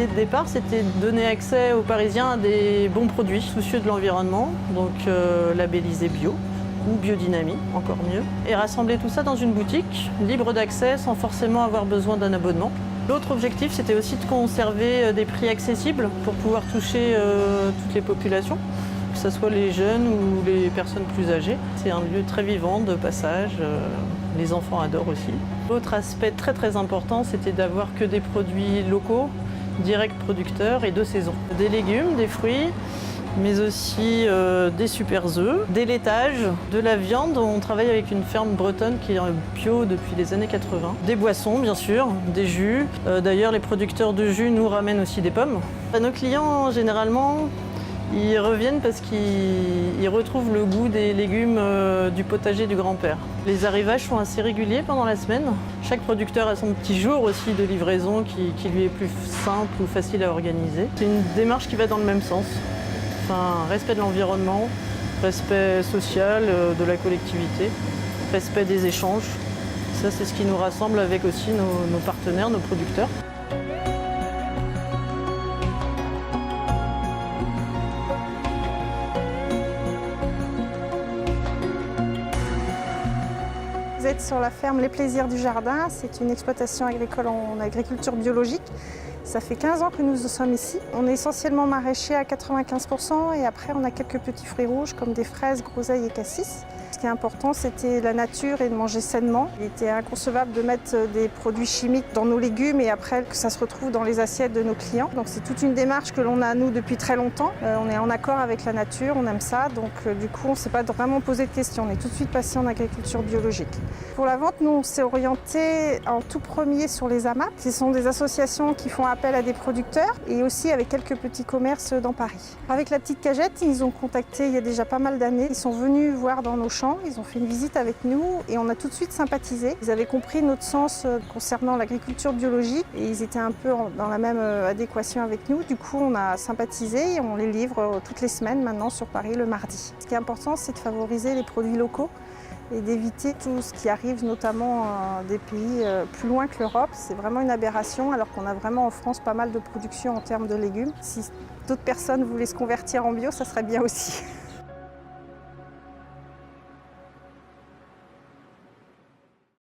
L'idée de départ, c'était de donner accès aux Parisiens à des bons produits soucieux de l'environnement, donc labellisés bio ou biodynamie, encore mieux, et rassembler tout ça dans une boutique libre d'accès sans forcément avoir besoin d'un abonnement. L'autre objectif, c'était aussi de conserver des prix accessibles pour pouvoir toucher toutes les populations, que ce soit les jeunes ou les personnes plus âgées. C'est un lieu très vivant de passage, les enfants adorent aussi. L'autre aspect très important, c'était d'avoir que des produits locaux, directs producteurs et de saison. Des légumes, des fruits, mais aussi des super œufs, des laitages, de la viande. On travaille avec une ferme bretonne qui est bio depuis les années 80. Des boissons, bien sûr, des jus. D'ailleurs, les producteurs de jus nous ramènent aussi des pommes. Nos clients, généralement, ils reviennent parce qu'ils retrouvent le goût des légumes du potager du grand-père. Les arrivages sont assez réguliers pendant la semaine. Chaque producteur a son petit jour aussi de livraison qui lui est plus simple ou facile à organiser. C'est une démarche qui va dans le même sens. Enfin, respect de l'environnement, respect social de la collectivité, respect des échanges. Ça, c'est ce qui nous rassemble avec aussi nos partenaires, nos producteurs. Vous êtes sur la ferme Les Plaisirs du Jardin. C'est une exploitation agricole en agriculture biologique. Ça fait 15 ans que nous sommes ici. On est essentiellement maraîcher à 95% et après on a quelques petits fruits rouges comme des fraises, groseilles et cassis. Ce qui est important, c'était la nature et de manger sainement. Il était inconcevable de mettre des produits chimiques dans nos légumes et après que ça se retrouve dans les assiettes de nos clients. Donc c'est toute une démarche que l'on a nous depuis très longtemps. On est en accord avec la nature, on aime ça. Donc du coup, on ne s'est pas vraiment posé de questions. On est tout de suite passé en agriculture biologique. Pour la vente, nous on s'est orienté en tout premier sur les AMAP. Ce sont des associations qui font appel à des producteurs et aussi avec quelques petits commerces dans Paris. Avec la petite cagette, ils nous ont contactés il y a déjà pas mal d'années. Ils sont venus voir dans nos champs, ils ont fait une visite avec nous et on a tout de suite sympathisé. Ils avaient compris notre sens concernant l'agriculture biologique et ils étaient un peu dans la même adéquation avec nous. Du coup, on a sympathisé et on les livre toutes les semaines maintenant sur Paris le mardi. Ce qui est important, c'est de favoriser les produits locaux et d'éviter tout ce qui arrive notamment des pays plus loin que l'Europe. C'est vraiment une aberration alors qu'on a vraiment en France pas mal de production en termes de légumes. Si d'autres personnes voulaient se convertir en bio, ça serait bien aussi.